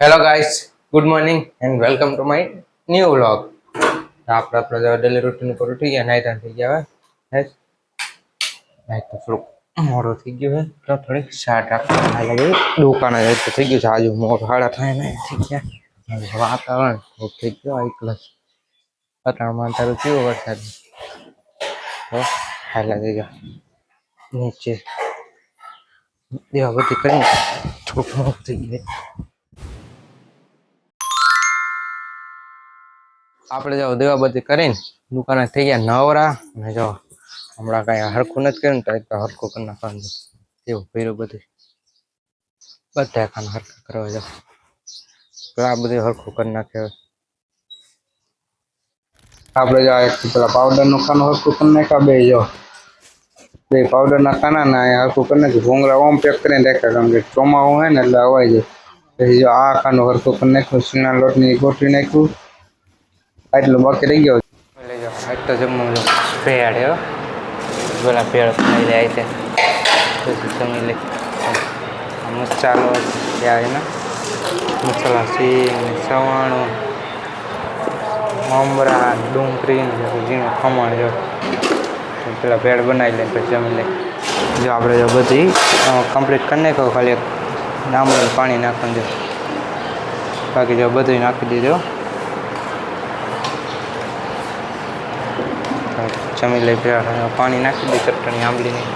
Hello guys, good morning and welcome to my new vlog. આપણે daily routine ઉપર ઉઠી ગયા, નાઈટ થઈ ગયા હવે. નાઈટ તો થોડુંક મોડું થઈ ગયું હોય તો થોડીક શાર્ટ રાખવા લાગે. દુકાને જાય તો થઈ ગયું છે આજુ મોડું સાડા થાય ને થઈ ગયા. વાતાવરણ થઈ ગયું આ ક્લાસ વાતાવરણમાં તારું કેવું વરસાદ તો હાલા થઈ ગયા નીચે દેવા બધી કરીને થોડુંક મોડું થઈ ગયું. આપણે જો દેવાબત્તી કરીને દુકાને થઈ ગયા નવરા અને જો હમણાં કાંઈ હરખું નથી કર્યું ને તો હરખું કરી નાખવાનું એવું ભર્યું બધું બધા કામ હરખા કરવા જાવ આ બધું હરખું કરી નાખે. આપણે જો પેલા પાવડરનું ખાનું હરખું કરી નાખ્યા બે જો બે પાવડરના ખાના ના હરખું કરી નાખ્યું. ભૂંગળા ઓમ પેક કરીને રાખ્યા કારણ કે ચોમાવું હોય ને એટલે અવાય જાય. પછી જો આ ખાનું હરખું કરી નાખ્યું. સીણા લોટની ગોઠવી નાખ્યું એટલું બાકી રહી ગયો. એટલે જો આજ તો જમવાનું ભેળ હો પેલા ભેળ ખાઈ લે છે પછી જમી લે મસાલો ત્યાં એના મસાલા સીંગ સવાણું મમરા ડુંગળી ઝીણું ખમણ જો પેલા ભેળ બનાવી લે પછી જમી લે. જો આપણે જો બધી કમ્પ્લીટ કરી નાખો ખાલી એક ડામરું પાણી નાખવાનું જો બાકી જો બધું નાખી દીધું. જમી લઈ પાણી નાખી દે ચટણી આંબલીની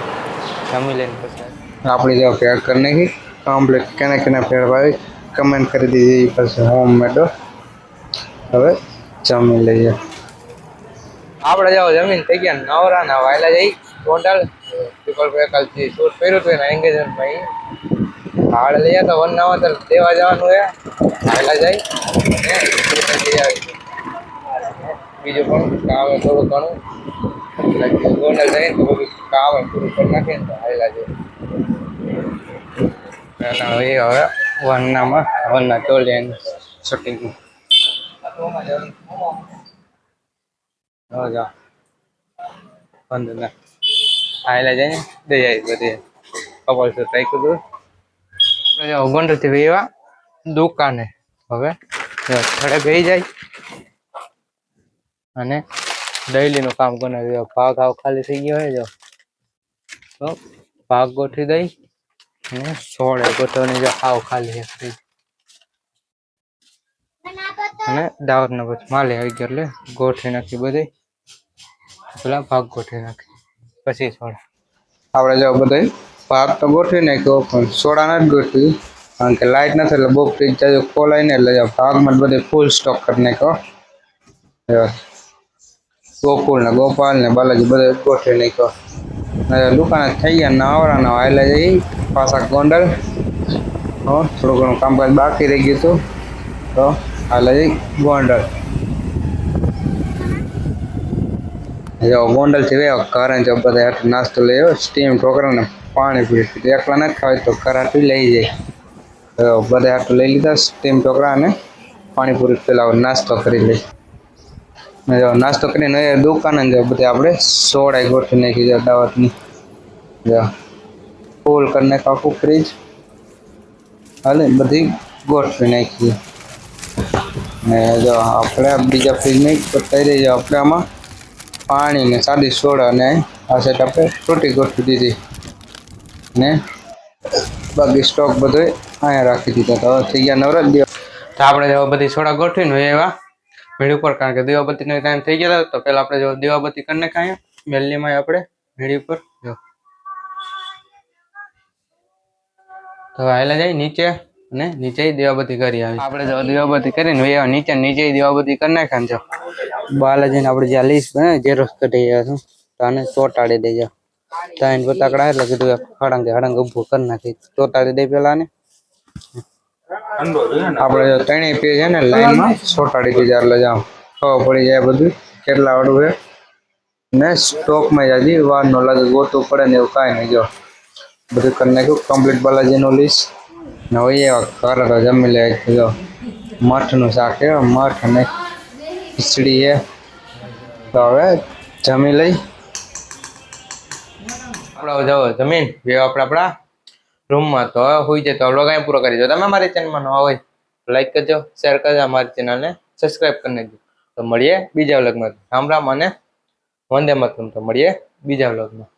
જમી લઈને પછી આપણે જો ભેળ કરી નાખી કમ્પ્લીટ કેના કેના ભેળ ભાવી કમેન્ટ કરી દીધી પછી હોમ મેડો હવે જમી લઈએ. આપણે જાઓ જમીન થઈ ગયા નવરા ના વાયલા જઈ ગોંડલ કાલથી શૂટ કર્યું હતું એના એન્ગેજમેન્ટમાં હાડ લઈએ તો વન નાવા તો દેવા જવાનું હે વાયલા જાય બીજું પણ કામ થોડું ઘણું ગોંડલ જઈને તો બધું કામ પૂરું કરી નાખીએ ને તો હાયલા જાય હવે વનના ટોલે શૂટિંગ હાયલા જાય ને દઈ જાય બધી કપલ શૂટ રાખ્યું હતું ગોંડલથી વેવા દુકાને હવે થોડે બેસી જાય અને ડેલીનું કામ કરી ભાગ હાવ ખાલી થઈ ગયો હોય જો તો ભાગ ગોઠવી દઈ અને સોળે ગોઠવણી જો હાવ ખાલી થઈ અને દાવતનો પછી માલે આવી ગયો એટલે ગોઠવી નાખી બધી પેલા ભાગ ગોઠવી નાખી પછી સોડા આપણે જો બધે ભાગ તો ગોઠવી નાખ્યો પણ સોડા નથી ગોઠવી કારણ કે લાઇટ નથી એટલે બહુ ફ્રીજ જાજો ખોલાય ને એટલે ભાગમાં બધે ફૂલ સ્ટોક કરી નાખ્યો. ગોકુળ ને ગોપાલ ને બાલાજી બધે ગોઠવી નાખ્યો. દુકાને થઈ ગયા નવરાના વાયલા જઈ પાછા ગોંડલ થોડું ઘણું કામકાજ બાકી રહી ગયું હતું તો હાલે જઈ ગોંડલ ગોંડલથી વેવ ઘરે જો બધા નાસ્તો લઈ આવ્યો સ્ટીમ ઢોકળાને પાણી પી એકલા નથી ખાવે તો કરાટી લઈ જાય બધા આટલું લઈ લીધા સ્ટીમ ઢોકળા અને પાણીપુરી પેલા નાસ્તો કરી લઈ નાસ્તો કરીને દુકાને જો બધી આપણે સોડા ગોઠવી નાખી જો દાવતની જો ફૂલ કરી નાખ આખું ફ્રીજ હાલે બધી ગોઠવી નાખી ને જો આપણે બીજા ફ્રીજમાં થઈ રહી જો આપણે આમાં પાણી ને સાદી સોડા ને આ સાઈડ આપણે ફ્રૂટી ગોઠવી દીધી ને બાકી સ્ટોક બધો અહીંયા રાખી દીધો તો થઈ ગયા નવરાત દિવસ. તો આપણે જો બધી સોડા ગોઠવીને એવા ભીડ ઉપર કારણ કે દીવાબત્તીનો ટાઈમ થઈ ગયો તો પેલા આપણે જો દીવાબત્તી કરી નાખાય મેલીમાં આપણે ભીડ ઉપર જો તો હાલા જાય નીચે અને નીચે દીવાબત્તી કરી આવી આપણે જો દીવાબત્તી કરીને નીચે દીવાબત્તી કરી નાખ્યા જો બાલાજીને આપણે જ્યાં લીસ્ટ બને ઝેરોક્ષ કઢી ગયા છું તો આને ચોટાડી દેજો ત્યાં ફટાકડા એટલે કીધું હળંગ ઊભું કરી નાખી ચોટાડી દઈ પેલા ને આપણે ત્રણેય પેજ છે ને લાઈનમાં ચોટાડી દીધા એટલે જાવ ખબર પડી જાય બધું કેટલા વાળું છે ને સ્ટોકમાં જાજી વાર નો લાગે ગોતું પડે ને એવું કાંઈ નહીં જો બધું કરી નાખ્યું કમ્પ્લીટ બાલાજીનું લીસ્ટ ને હોય ઘરે તો જમી લે જો મઠનું શાક છે મઠ અને ખીચડી છે તો હવે જમી લઈ આપણે જાઓ જમીન આપણે આપણા રૂમમાં તો હોઈ જાય તો વ્લોગ અહીં પૂરો કરી દો. તમે મારી ચેનલમાં ન હોય લાઈક કરજો, શેર કરજો, અમારી ચેનલને સબસ્ક્રાઈબ કરી નાખજો. તો મળીએ બીજા વ્લોગમાં. રામ રામ અને વંદે માતરમ. તો મળીએ બીજા વ્લોગમાં.